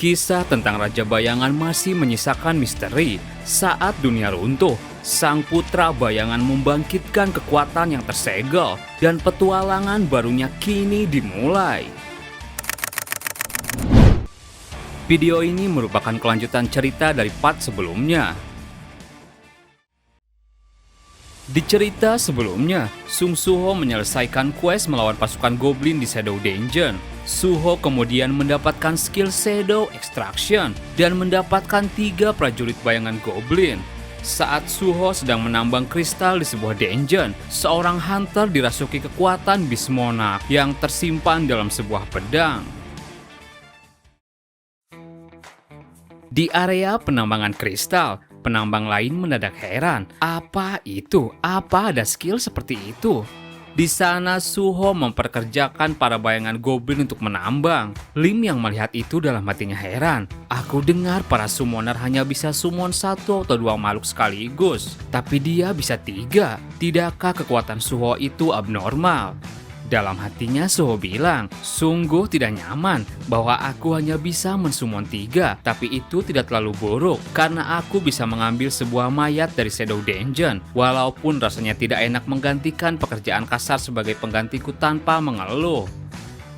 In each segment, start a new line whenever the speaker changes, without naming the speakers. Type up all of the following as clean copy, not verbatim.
Kisah tentang Raja Bayangan masih menyisakan misteri. Saat dunia runtuh, sang putra bayangan membangkitkan kekuatan yang tersegel dan petualangan barunya kini dimulai. Video ini merupakan kelanjutan cerita dari part sebelumnya. Di cerita sebelumnya, Sung Suho menyelesaikan quest melawan pasukan goblin di Shadow Dungeon. Suho kemudian mendapatkan skill Shadow Extraction dan mendapatkan 3 prajurit bayangan goblin. Saat Suho sedang menambang kristal di sebuah dungeon, seorang hunter dirasuki kekuatan Beast Monarch yang tersimpan dalam sebuah pedang. Di area penambangan kristal, penambang lain mendadak heran. Apa itu? Apa ada skill seperti itu? Di sana Suho memperkerjakan para bayangan goblin untuk menambang. Lim yang melihat itu dalam hatinya heran. Aku dengar para summoner hanya bisa summon 1 atau 2 makhluk sekaligus. Tapi dia bisa 3. Tidakkah kekuatan Suho itu abnormal? Dalam hatinya Suho bilang, sungguh tidak nyaman bahwa aku hanya bisa mensummon 3, tapi itu tidak terlalu buruk karena aku bisa mengambil sebuah mayat dari Shadow Dungeon, walaupun rasanya tidak enak menggantikan pekerjaan kasar sebagai penggantiku tanpa mengeluh.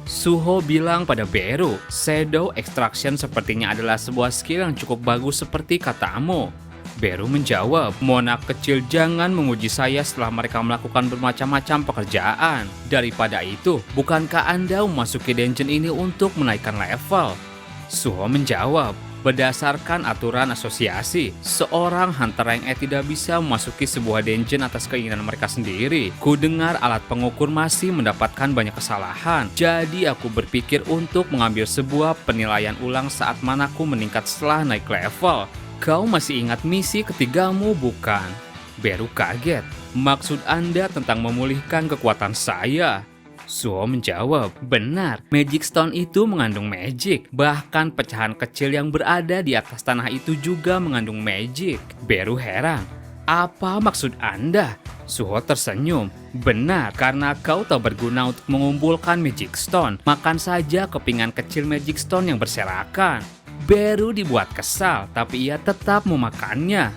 Suho bilang pada Beru, Shadow Extraction sepertinya adalah sebuah skill yang cukup bagus seperti katamu. Beru menjawab, Monarch kecil jangan menguji saya setelah mereka melakukan bermacam-macam pekerjaan. Daripada itu, bukankah Anda memasuki dungeon ini untuk menaikkan level? Suho menjawab, berdasarkan aturan asosiasi, seorang hunter rank E tidak bisa memasuki sebuah dungeon atas keinginan mereka sendiri. Ku dengar alat pengukur masih mendapatkan banyak kesalahan, jadi aku berpikir untuk mengambil sebuah penilaian ulang saat manaku meningkat setelah naik level. Kau masih ingat misi ketigamu, bukan? Beru kaget. Maksud Anda tentang memulihkan kekuatan saya? Suho menjawab, benar. Magic Stone itu mengandung magic. Bahkan pecahan kecil yang berada di atas tanah itu juga mengandung magic. Beru heran. Apa maksud Anda? Suho tersenyum. Benar, karena kau tak berguna untuk mengumpulkan Magic Stone. Makan saja kepingan kecil Magic Stone yang berserakan. Beru dibuat kesal, tapi ia tetap memakannya.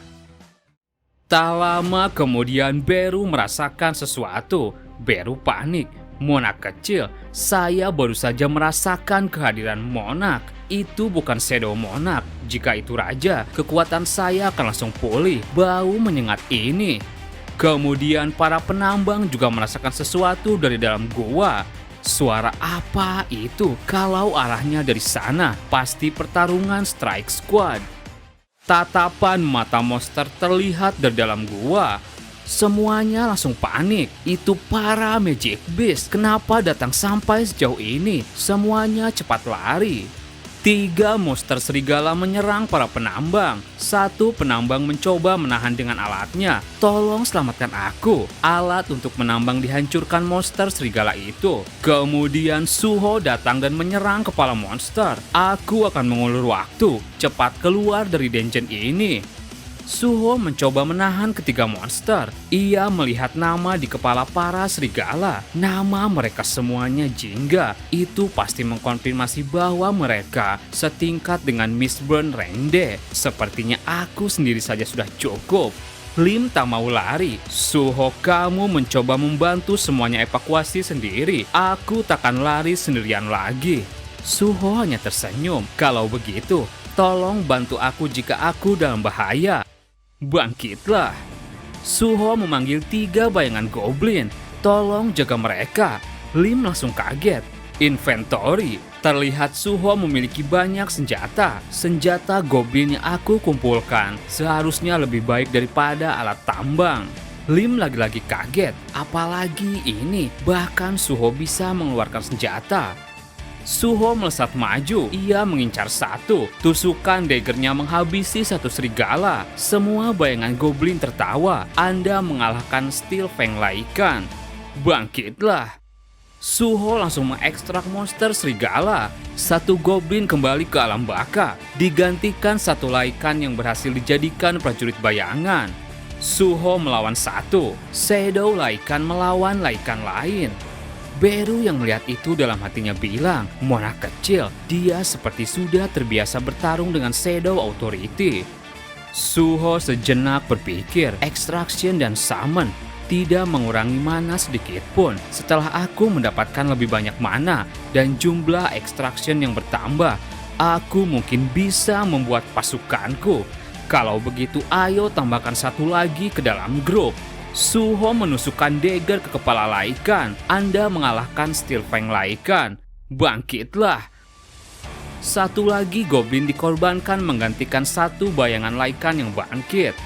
Tak lama kemudian Beru merasakan sesuatu. Beru panik. Monarch kecil, saya baru saja merasakan kehadiran Monarch. Itu bukan Shadow Monarch. Jika itu raja, kekuatan saya akan langsung pulih. Bau menyengat ini. Kemudian para penambang juga merasakan sesuatu dari dalam gua. Suara apa itu? Kalau arahnya dari sana, pasti pertarungan Strike Squad. Tatapan mata monster terlihat dari dalam gua. Semuanya langsung panik. Itu para Magic Beast. Kenapa datang sampai sejauh ini? Semuanya cepat lari. 3 monster serigala menyerang para penambang. 1 penambang mencoba menahan dengan alatnya. Tolong selamatkan aku. Alat untuk menambang dihancurkan monster serigala itu. Kemudian Suho datang dan menyerang kepala monster. Aku akan mengulur waktu. Cepat keluar dari dungeon ini. Suho mencoba menahan ketiga monster. Ia melihat nama di kepala para serigala. Nama mereka semuanya jingga. Itu pasti mengkonfirmasi bahwa mereka setingkat dengan Mistborn rank D. Sepertinya aku sendiri saja sudah cukup. Lim tak mau lari. Suho, kamu mencoba membantu semuanya evakuasi sendiri. Aku takkan lari sendirian lagi. Suho hanya tersenyum. Kalau begitu, tolong bantu aku jika aku dalam bahaya. Bangkitlah. Suho memanggil 3 bayangan goblin. Tolong jaga mereka. Lim langsung kaget. Inventory. Terlihat Suho memiliki banyak senjata. Senjata goblin yang aku kumpulkan seharusnya lebih baik daripada alat tambang. Lim lagi-lagi kaget. Apalagi ini. Bahkan Suho bisa mengeluarkan senjata. Suho melesat maju. Ia mengincar 1. Tusukan daggernya menghabisi 1 serigala. Semua bayangan goblin tertawa. Anda mengalahkan Steel Fang Laikan. Bangkitlah. Suho langsung mengekstrak monster serigala. 1 goblin kembali ke alam baka. Digantikan 1 Laikan yang berhasil dijadikan prajurit bayangan. Suho melawan 1. Shadow Laikan melawan Laikan lain. Beru yang melihat itu dalam hatinya bilang, Monarch kecil, dia seperti sudah terbiasa bertarung dengan Shadow Authority. Suho sejenak berpikir, Extraction dan Summon tidak mengurangi mana sedikit pun. Setelah aku mendapatkan lebih banyak mana dan jumlah Extraction yang bertambah, aku mungkin bisa membuat pasukanku. Kalau begitu ayo tambahkan satu lagi ke dalam grup. Suho menusukkan dagger ke kepala Laikan. Anda mengalahkan Steel Fang Laikan. Bangkitlah. Satu lagi goblin dikorbankan menggantikan satu bayangan Laikan yang bangkit.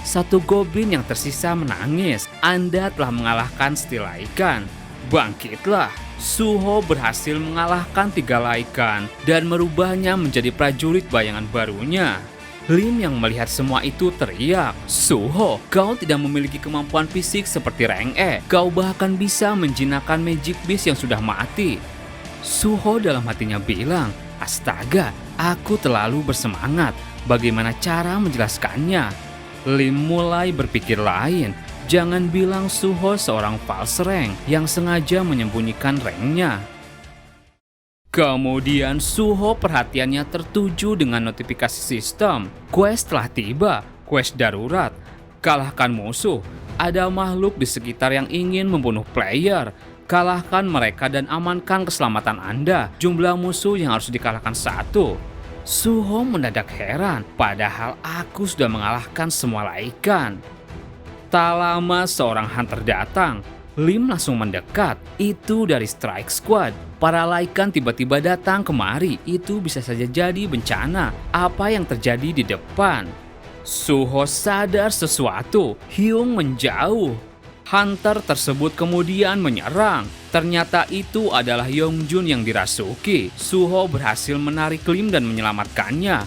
Satu goblin yang tersisa menangis. Anda telah mengalahkan Steel Laikan. Bangkitlah. Suho berhasil mengalahkan 3 Laikan dan merubahnya menjadi prajurit bayangan barunya. Lim yang melihat semua itu teriak, Suho, kau tidak memiliki kemampuan fisik seperti Reng E. Kau bahkan bisa menjinakkan Magic Beast yang sudah mati. Suho dalam hatinya bilang, astaga, aku terlalu bersemangat. Bagaimana cara menjelaskannya? Lim mulai berpikir lain. Jangan bilang Suho seorang false rank yang sengaja menyembunyikan ranknya. Kemudian Suho perhatiannya tertuju dengan notifikasi sistem. Quest telah tiba, quest darurat. Kalahkan musuh. Ada makhluk di sekitar yang ingin membunuh player. Kalahkan mereka dan amankan keselamatan Anda. Jumlah musuh yang harus dikalahkan 1. Suho mendadak heran, padahal aku sudah mengalahkan semua Laikan. Tak lama seorang hunter datang. Lim langsung mendekat, itu dari Strike Squad. Para Laikan tiba-tiba datang kemari, itu bisa saja jadi bencana. Apa yang terjadi di depan? Suho sadar sesuatu, Hyung menjauh. Hunter tersebut kemudian menyerang. Ternyata itu adalah Yongjun yang dirasuki. Suho berhasil menarik Lim dan menyelamatkannya.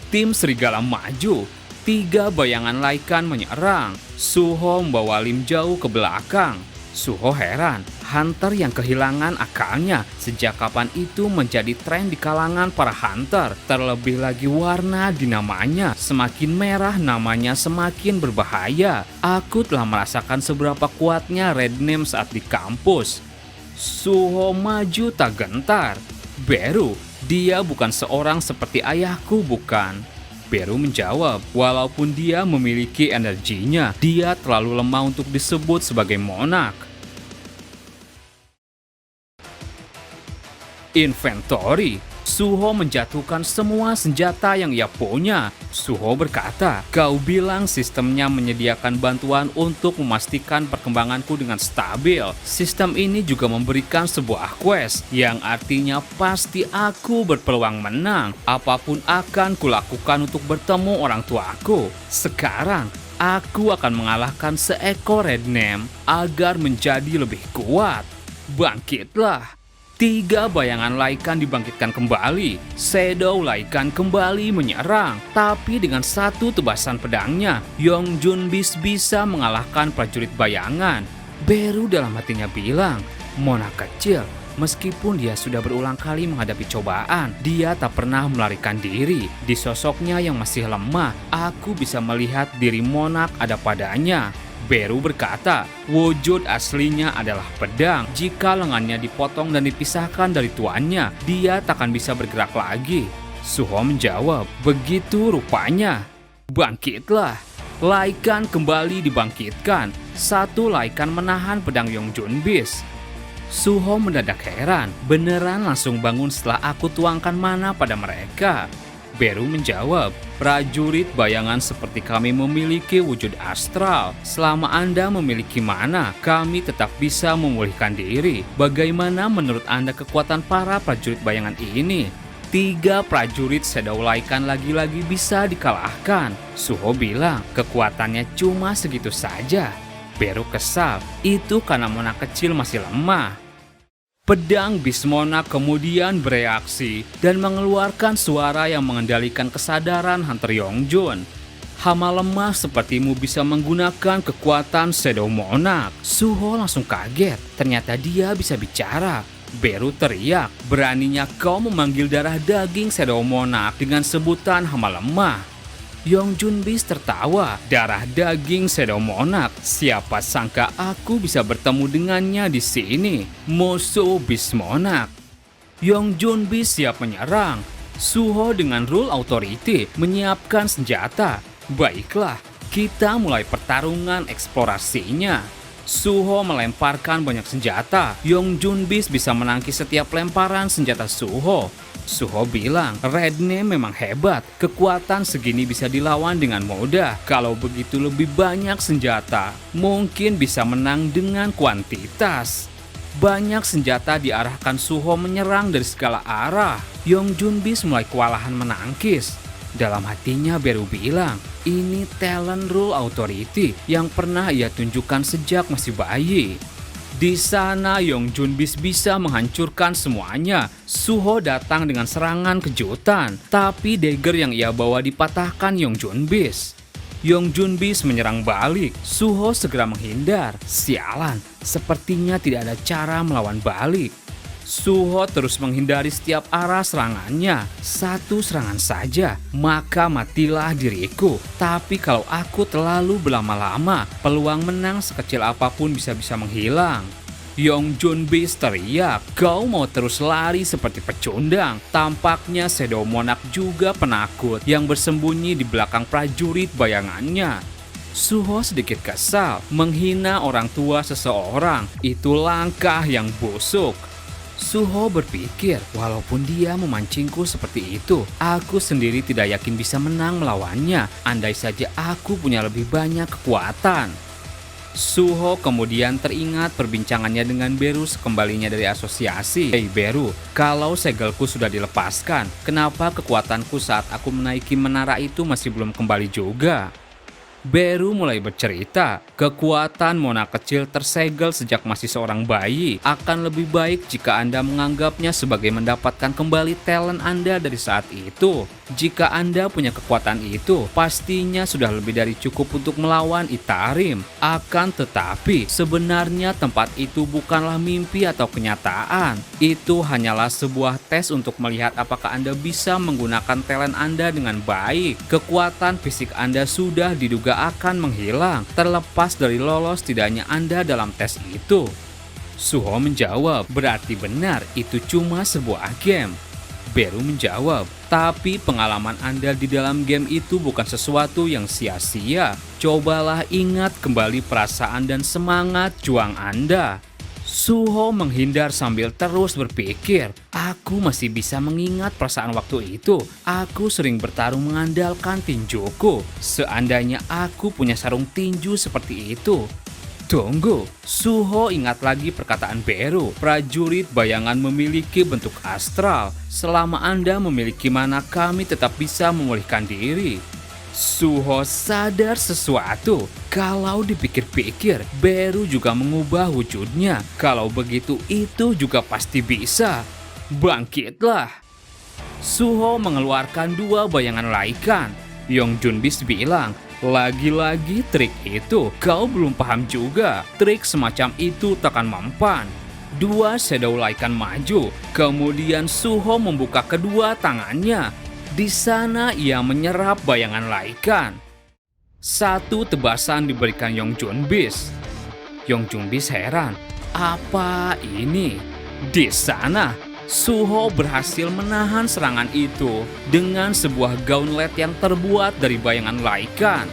Tim serigala maju. 3 bayangan Laikan menyerang. Suho membawa Lim jauh ke belakang. Suho heran, hunter yang kehilangan akalnya. Sejak kapan itu menjadi tren di kalangan para hunter? Terlebih lagi warna di namanya. Semakin merah namanya semakin berbahaya. Aku telah merasakan seberapa kuatnya red name saat di kampus. Suho maju tak gentar. Beru, dia bukan seorang seperti ayahku, bukan? Beru menjawab, walaupun dia memiliki energinya, dia terlalu lemah untuk disebut sebagai Monarch. Inventory. Suho menjatuhkan semua senjata yang ia punya. Suho berkata, kau bilang sistemnya menyediakan bantuan untuk memastikan perkembanganku dengan stabil. Sistem ini juga memberikan sebuah quest, yang artinya pasti aku berpeluang menang. Apapun akan kulakukan untuk bertemu orang tuaku. Sekarang, aku akan mengalahkan seekor Red Name agar menjadi lebih kuat. Bangkitlah. 3 bayangan Laikan dibangkitkan kembali. Shadow Laikan kembali menyerang. Tapi dengan satu tebasan pedangnya, Yongjun Beast bisa mengalahkan prajurit bayangan. Beru dalam hatinya bilang, Monarch kecil, meskipun dia sudah berulang kali menghadapi cobaan, dia tak pernah melarikan diri. Di sosoknya yang masih lemah, aku bisa melihat diri Monarch ada padanya. Beru berkata, wujud aslinya adalah pedang. Jika lengannya dipotong dan dipisahkan dari tuannya, dia takkan bisa bergerak lagi. Suho menjawab, begitu rupanya. Bangkitlah. Laikan kembali dibangkitkan. 1 Laikan menahan pedang Yongjun Beast. Suho mendadak heran, beneran langsung bangun setelah aku tuangkan mana pada mereka. Beru menjawab, prajurit bayangan seperti kami memiliki wujud astral. Selama Anda memiliki mana, kami tetap bisa memulihkan diri. Bagaimana menurut Anda kekuatan para prajurit bayangan ini? 3 prajurit Shadow Laikan lagi-lagi bisa dikalahkan. Suho bilang, kekuatannya cuma segitu saja. Beru kesal, itu karena Monarch kecil masih lemah. Pedang Beast Monarch kemudian bereaksi dan mengeluarkan suara yang mengendalikan kesadaran Hunter Yongjun. Hama lemah sepertimu bisa menggunakan kekuatan Shadow Monarch. Suho langsung kaget, ternyata dia bisa bicara. Beru teriak, beraninya kau memanggil darah daging Shadow Monarch dengan sebutan hama lemah. Yong Junbis tertawa. Darah daging Shadow Monarch. Siapa sangka aku bisa bertemu dengannya di sini. Musuh Beast Monarch. Yong Junbis siap menyerang. Suho dengan Rule Authority menyiapkan senjata. Baiklah, kita mulai pertarungan eksplorasinya. Suho melemparkan banyak senjata. Yong Junbis bisa menangkis setiap lemparan senjata Suho. Suho bilang, Redne memang hebat. Kekuatan segini bisa dilawan dengan mudah. Kalau begitu lebih banyak senjata, mungkin bisa menang dengan kuantitas. Banyak senjata diarahkan Suho menyerang dari segala arah. Yong Junbis mulai kewalahan menangkis. Dalam hatinya Beru bilang, ini talent Rule Authority yang pernah ia tunjukkan sejak masih bayi. Di sana Yong Junbis bisa menghancurkan semuanya. Suho datang dengan serangan kejutan, tapi dagger yang ia bawa dipatahkan Yong Junbis. Yong Junbis menyerang balik. Suho segera menghindar. Sialan, sepertinya tidak ada cara melawan balik. Suho terus menghindari setiap arah serangannya. Satu serangan saja, maka matilah diriku. Tapi kalau aku terlalu berlama-lama, peluang menang sekecil apapun bisa-bisa menghilang. Yong Junbis teriak, kau mau terus lari seperti pecundang. Tampaknya Shadow Monarch juga penakut yang bersembunyi di belakang prajurit bayangannya. Suho sedikit kesal, menghina orang tua seseorang. Itu langkah yang busuk. Suho berpikir, walaupun dia memancingku seperti itu, aku sendiri tidak yakin bisa menang melawannya. Andai saja aku punya lebih banyak kekuatan. Suho kemudian teringat perbincangannya dengan Beru sekembalinya dari asosiasi. Hei Beru, kalau segelku sudah dilepaskan, kenapa kekuatanku saat aku menaiki menara itu masih belum kembali juga? Beru mulai bercerita, kekuatan Monarch kecil tersegel sejak masih seorang bayi. Akan lebih baik jika Anda menganggapnya sebagai mendapatkan kembali talent Anda dari saat itu. Jika Anda punya kekuatan itu, pastinya sudah lebih dari cukup untuk melawan Itarim. Akan tetapi, sebenarnya tempat itu bukanlah mimpi atau kenyataan. Itu hanyalah sebuah tes untuk melihat apakah Anda bisa menggunakan talent Anda dengan baik. Kekuatan fisik Anda sudah diduga akan menghilang, terlepas dari lolos tidaknya Anda dalam tes itu. Suho menjawab, berarti benar itu cuma sebuah game. Beru menjawab, tapi pengalaman Anda di dalam game itu bukan sesuatu yang sia-sia. Cobalah ingat kembali perasaan dan semangat juang Anda. Suho menghindar sambil terus berpikir, aku masih bisa mengingat perasaan waktu itu. Aku sering bertarung mengandalkan tinjuku. Seandainya aku punya sarung tinju seperti itu. Tunggu, Suho ingat lagi perkataan Beru. Prajurit bayangan memiliki bentuk astral. Selama Anda memiliki mana, kami tetap bisa memulihkan diri. Suho sadar sesuatu. Kalau dipikir-pikir, Beru juga mengubah wujudnya. Kalau begitu, itu juga pasti bisa. Bangkitlah. Suho mengeluarkan dua bayangan laikan. Yong Junbis bilang, lagi-lagi trik itu, kau belum paham juga. Trik semacam itu takkan mempan. Dua shadow laikan maju, kemudian Suho membuka kedua tangannya. Di sana ia menyerap bayangan laikan. Satu tebasan diberikan Yong Junbis. Yong Junbis heran, apa ini? Di sana, Suho berhasil menahan serangan itu dengan sebuah gauntlet yang terbuat dari bayangan laikan.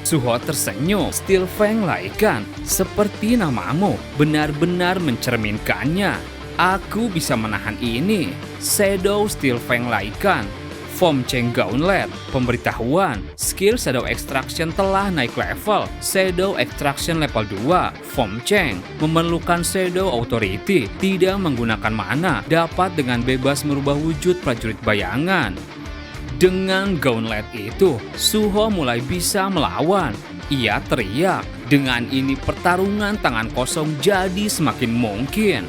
Suho tersenyum, Steel Fang laikan, seperti namamu, benar-benar mencerminkannya. Aku bisa menahan ini. Shadow Steel Fang laikan. Fom Cheng Gauntlet, pemberitahuan, skill Shadow Extraction telah naik level, Shadow Extraction level 2, Fom Cheng, memerlukan Shadow Authority, tidak menggunakan mana, dapat dengan bebas merubah wujud prajurit bayangan. Dengan Gauntlet itu, Suho mulai bisa melawan. Ia teriak, dengan ini pertarungan tangan kosong jadi semakin mungkin.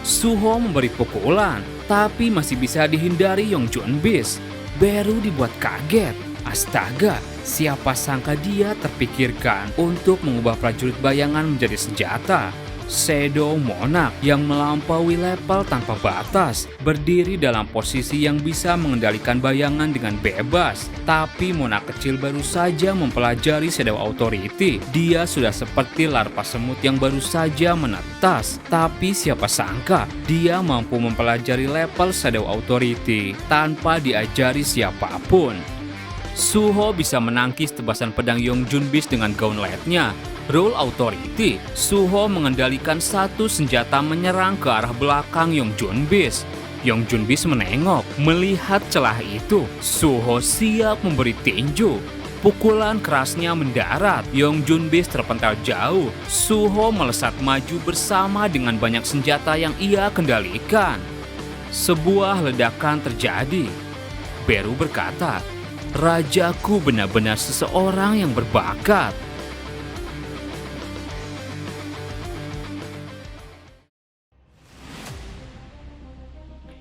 Suho memberi pukulan, tapi masih bisa dihindari Yong Junbis. Beru dibuat kaget. Astaga, siapa sangka dia terpikirkan untuk mengubah prajurit bayangan menjadi senjata. Shadow Monarch yang melampaui level tanpa batas, berdiri dalam posisi yang bisa mengendalikan bayangan dengan bebas. Tapi Monarch kecil baru saja mempelajari Shadow Authority. Dia sudah seperti larva semut yang baru saja menetas. Tapi siapa sangka dia mampu mempelajari level Shadow Authority tanpa diajari siapapun. Suho bisa menangkis tebasan pedang Yongjunbeast dengan gauntletnya. Roll Authority, Suho mengendalikan satu senjata menyerang ke arah belakang Yongjunbeast. Yongjunbeast menengok, melihat celah itu. Suho siap memberi tinju. Pukulan kerasnya mendarat, Yongjunbeast terpental jauh. Suho melesat maju bersama dengan banyak senjata yang ia kendalikan. Sebuah ledakan terjadi. Beru berkata, "Rajaku benar-benar seseorang yang berbakat."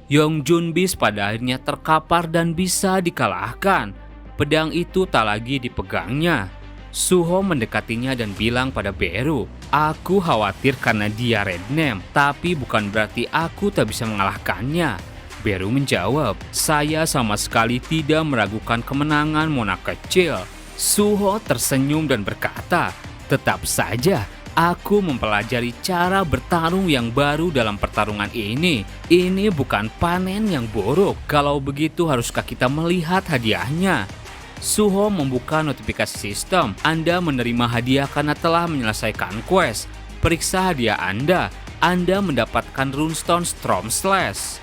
Yongjunbeast pada akhirnya terkapar dan bisa dikalahkan. Pedang itu tak lagi dipegangnya. Suho mendekatinya dan bilang pada Beru, "Aku khawatir karena dia Red Name, tapi bukan berarti aku tak bisa mengalahkannya." Beru menjawab, "Saya sama sekali tidak meragukan kemenangan Monarch kecil." Suho tersenyum dan berkata, "Tetap saja, aku mempelajari cara bertarung yang baru dalam pertarungan ini. Ini bukan panen yang buruk. Kalau begitu haruskah kita melihat hadiahnya?" Suho membuka notifikasi sistem. Anda menerima hadiah karena telah menyelesaikan quest. Periksa hadiah Anda. Anda mendapatkan runestone Storm Slash.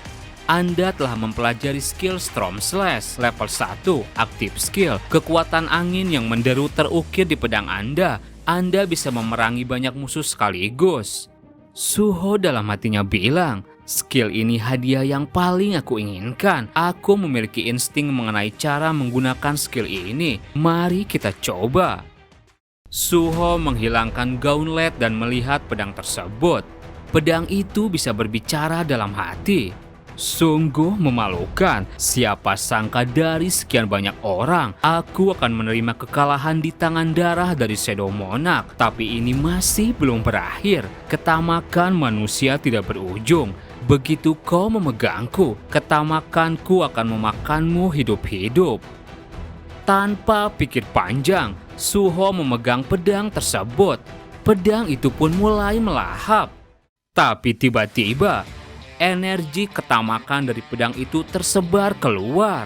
Anda telah mempelajari skill Storm Slash level 1, aktif skill. Kekuatan angin yang menderu terukir di pedang Anda. Anda bisa memerangi banyak musuh sekaligus. Suho dalam hatinya bilang, "Skill ini hadiah yang paling aku inginkan. Aku memiliki insting mengenai cara menggunakan skill ini. Mari kita coba." Suho menghilangkan gauntlet dan melihat pedang tersebut. Pedang itu bisa berbicara dalam hati. Sungguh memalukan, siapa sangka dari sekian banyak orang, aku akan menerima kekalahan di tangan darah dari Shadow Monarch. Tapi ini masih belum berakhir, ketamakan manusia tidak berujung. Begitu kau memegangku, ketamakanku akan memakanmu hidup-hidup. Tanpa pikir panjang, Suho memegang pedang tersebut. Pedang itu pun mulai melahap. Tapi tiba-tiba, energi ketamakan dari pedang itu tersebar keluar.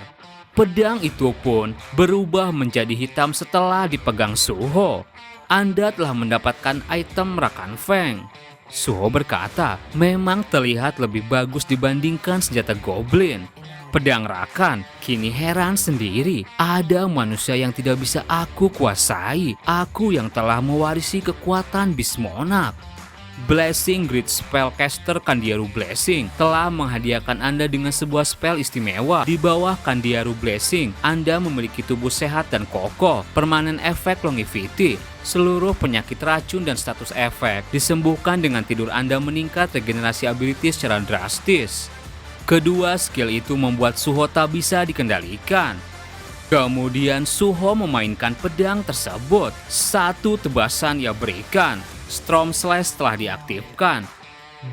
Pedang itu pun berubah menjadi hitam setelah dipegang Suho. Anda telah mendapatkan item Rakan Feng. Suho berkata, "Memang terlihat lebih bagus dibandingkan senjata goblin." Pedang Rakan kini heran sendiri. Ada manusia yang tidak bisa aku kuasai. Aku yang telah mewarisi kekuatan Beast Monarch. Blessing Great Spellcaster Kandiaru Blessing telah menghadiahkan Anda dengan sebuah spell istimewa. Di bawah Kandiaru Blessing, Anda memiliki tubuh sehat dan kokoh, permanen efek longevity. Seluruh penyakit racun dan status efek disembuhkan dengan tidur Anda meningkat regenerasi ability secara drastis. Kedua skill itu membuat Suho tak bisa dikendalikan. Kemudian Suho memainkan pedang tersebut. Satu tebasan ia berikan. Storm Slash telah diaktifkan.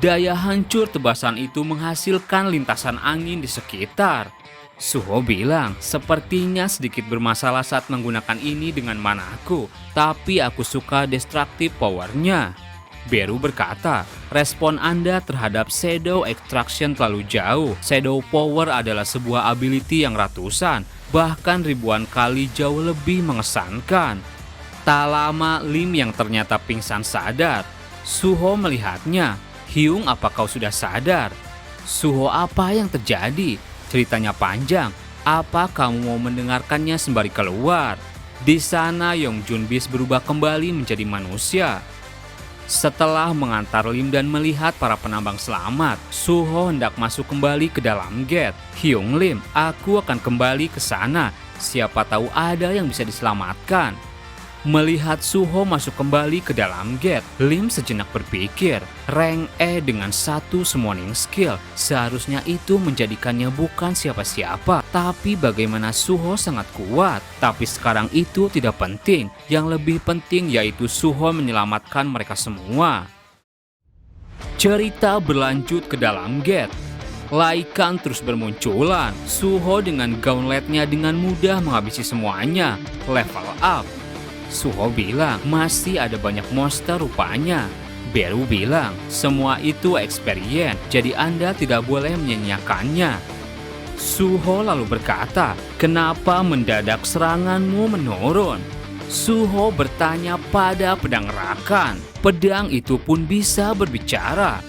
Daya hancur tebasan itu menghasilkan lintasan angin di sekitar. Suho bilang, "Sepertinya sedikit bermasalah saat menggunakan ini dengan manaku, tapi aku suka destructive powernya." Beru berkata, "Respon Anda terhadap Shadow Extraction terlalu jauh. Shadow Power adalah sebuah ability yang ratusan, bahkan ribuan kali jauh lebih mengesankan." Tak lama, Lim yang ternyata pingsan sadar. Suho melihatnya. "Hyung, apa kau sudah sadar?" "Suho, apa yang terjadi? Ceritanya panjang. Apa kamu mau mendengarkannya sembari keluar?" Di sana, Yongjunbeast berubah kembali menjadi manusia. Setelah mengantar Lim dan melihat para penambang selamat, Suho hendak masuk kembali ke dalam gate. "Hyung Lim, aku akan kembali ke sana. Siapa tahu ada yang bisa diselamatkan." Melihat Suho masuk kembali ke dalam gate, Lim sejenak berpikir, rank E dengan satu summoning skill, seharusnya itu menjadikannya bukan siapa-siapa. Tapi bagaimana Suho sangat kuat. Tapi sekarang itu tidak penting. Yang lebih penting yaitu Suho menyelamatkan mereka semua. Cerita berlanjut ke dalam gate. Laikan terus bermunculan. Suho dengan gauntletnya dengan mudah menghabisi semuanya. Level up. Suho bilang, masih ada banyak monster rupanya. Beru bilang, semua itu experience, jadi Anda tidak boleh menyanyiakannya. Suho lalu berkata, kenapa mendadak seranganmu menurun? Suho bertanya pada pedang Rakan. Pedang itu pun bisa berbicara.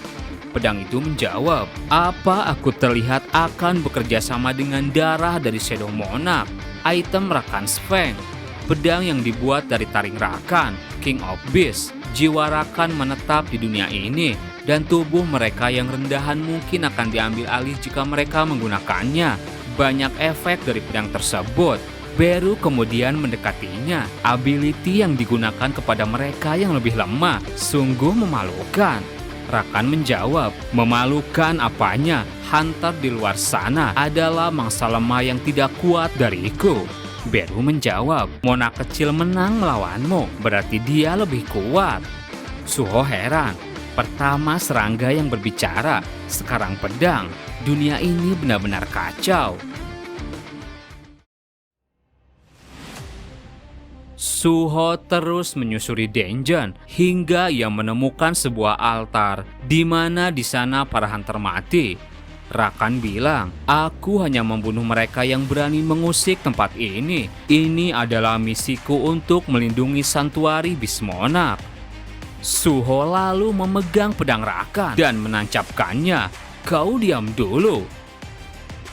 Pedang itu menjawab, apa aku terlihat akan bekerja sama dengan darah dari Shadow Monarch, item Rakan Feng. Pedang yang dibuat dari taring Rakan, King of Beasts. Jiwa Rakan menetap di dunia ini, dan tubuh mereka yang rendahan mungkin akan diambil alih jika mereka menggunakannya. Banyak efek dari pedang tersebut. Beru kemudian mendekatinya. Ability yang digunakan kepada mereka yang lebih lemah, sungguh memalukan. Rakan menjawab, memalukan apanya? Hunter di luar sana adalah mangsa lemah yang tidak kuat dariku. Beru menjawab, Monarch kecil menang melawanmu, berarti dia lebih kuat. Suho heran, pertama serangga yang berbicara, sekarang pedang. Dunia ini benar-benar kacau. Suho terus menyusuri dungeon hingga ia menemukan sebuah altar di mana di sana para hunter mati. Rakan bilang, aku hanya membunuh mereka yang berani mengusik tempat ini. Ini adalah misiku untuk melindungi santuari Beast Monarch. Suho lalu memegang pedang Rakan dan menancapkannya. Kau diam dulu.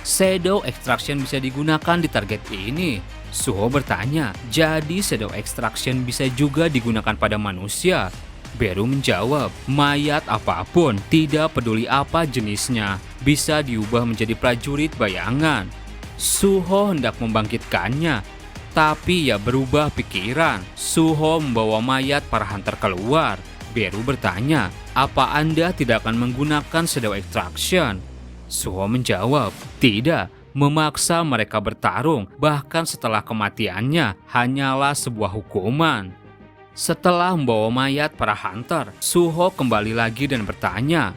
Shadow Extraction bisa digunakan di target ini. Suho bertanya, jadi Shadow Extraction bisa juga digunakan pada manusia? Beru menjawab, mayat apapun, tidak peduli apa jenisnya, bisa diubah menjadi prajurit bayangan. Suho hendak membangkitkannya, tapi ia berubah pikiran. Suho membawa mayat para hunter keluar. Beru bertanya, apa Anda tidak akan menggunakan Shadow Extraction? Suho menjawab, tidak. Memaksa mereka bertarung, bahkan setelah kematiannya, hanyalah sebuah hukuman. Setelah membawa mayat para hunter, Suho kembali lagi dan bertanya,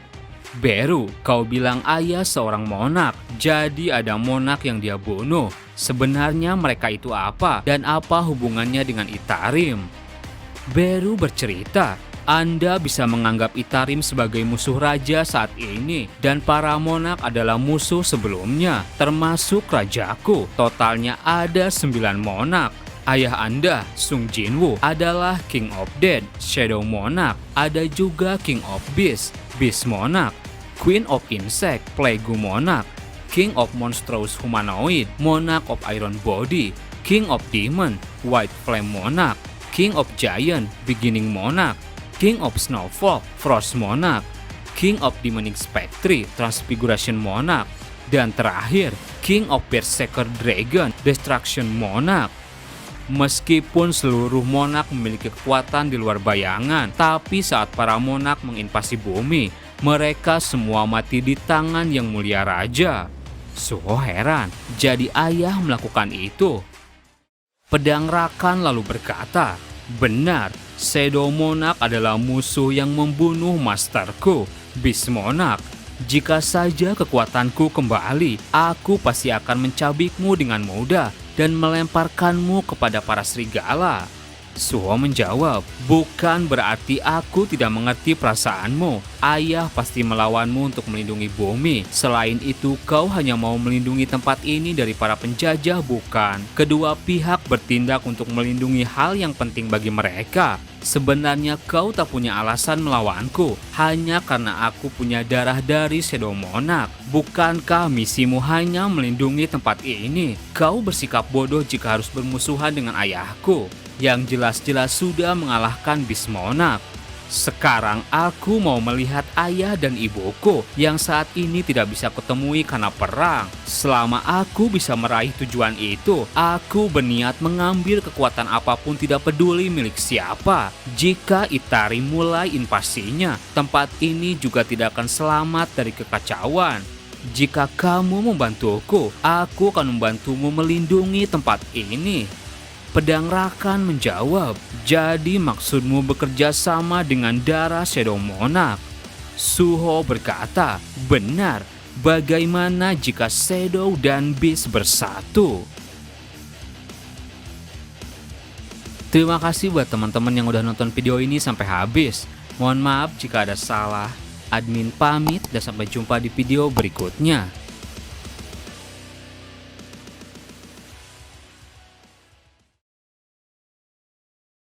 Beru, kau bilang ayah seorang monarch, jadi ada monarch yang dia bunuh. Sebenarnya mereka itu apa dan apa hubungannya dengan Itarim? Beru bercerita, Anda bisa menganggap Itarim sebagai musuh raja saat ini, dan para monarch adalah musuh sebelumnya, termasuk rajaku. Totalnya ada 9 monarch. Ayah Anda, Sung Jinwoo, adalah King of Death, Shadow Monarch. Ada juga King of Beasts, Beast Monarch, Queen of Insect, Plague Monarch, King of Monstrous Humanoid, Monarch of Iron Body, King of Demon, White Flame Monarch, King of Giant, Beginning Monarch, King of Snowfall, Frost Monarch, King of Demonic Spectre, Transfiguration Monarch, dan terakhir King of Berserker Dragon, Destruction Monarch. Meskipun seluruh monarch memiliki kekuatan di luar bayangan, tapi saat para monarch menginvasi bumi, mereka semua mati di tangan yang mulia raja. Suho heran, jadi ayah melakukan itu. Pedang Rakan lalu berkata, benar, Shadow Monarch adalah musuh yang membunuh masterku, Beast Monarch. Jika saja kekuatanku kembali, aku pasti akan mencabikmu dengan mudah dan melemparkanmu kepada para serigala. Suho menjawab, bukan berarti aku tidak mengerti perasaanmu. Ayah pasti melawanmu untuk melindungi bumi. Selain itu, kau hanya mau melindungi tempat ini dari para penjajah, bukan? Kedua pihak bertindak untuk melindungi hal yang penting bagi mereka. Sebenarnya kau tak punya alasan melawanku, hanya karena aku punya darah dari Shadow Monarch. Bukankah misimu hanya melindungi tempat ini? Kau bersikap bodoh jika harus bermusuhan dengan ayahku, yang jelas-jelas sudah mengalahkan Beast Monarch. Sekarang aku mau melihat ayah dan ibuku yang saat ini tidak bisa kutemui karena perang. Selama aku bisa meraih tujuan itu, aku berniat mengambil kekuatan apapun tidak peduli milik siapa. Jika Itarim mulai invasinya, tempat ini juga tidak akan selamat dari kekacauan. Jika kamu membantuku, aku akan membantumu melindungi tempat ini. Pedang Rakan menjawab, jadi maksudmu bekerja sama dengan darah Shadow Monarch? Suho berkata, benar, bagaimana jika Shadow dan Beast bersatu? Terima kasih buat teman-teman yang udah nonton video ini sampai habis. Mohon maaf jika ada salah. Admin pamit dan sampai jumpa di video berikutnya.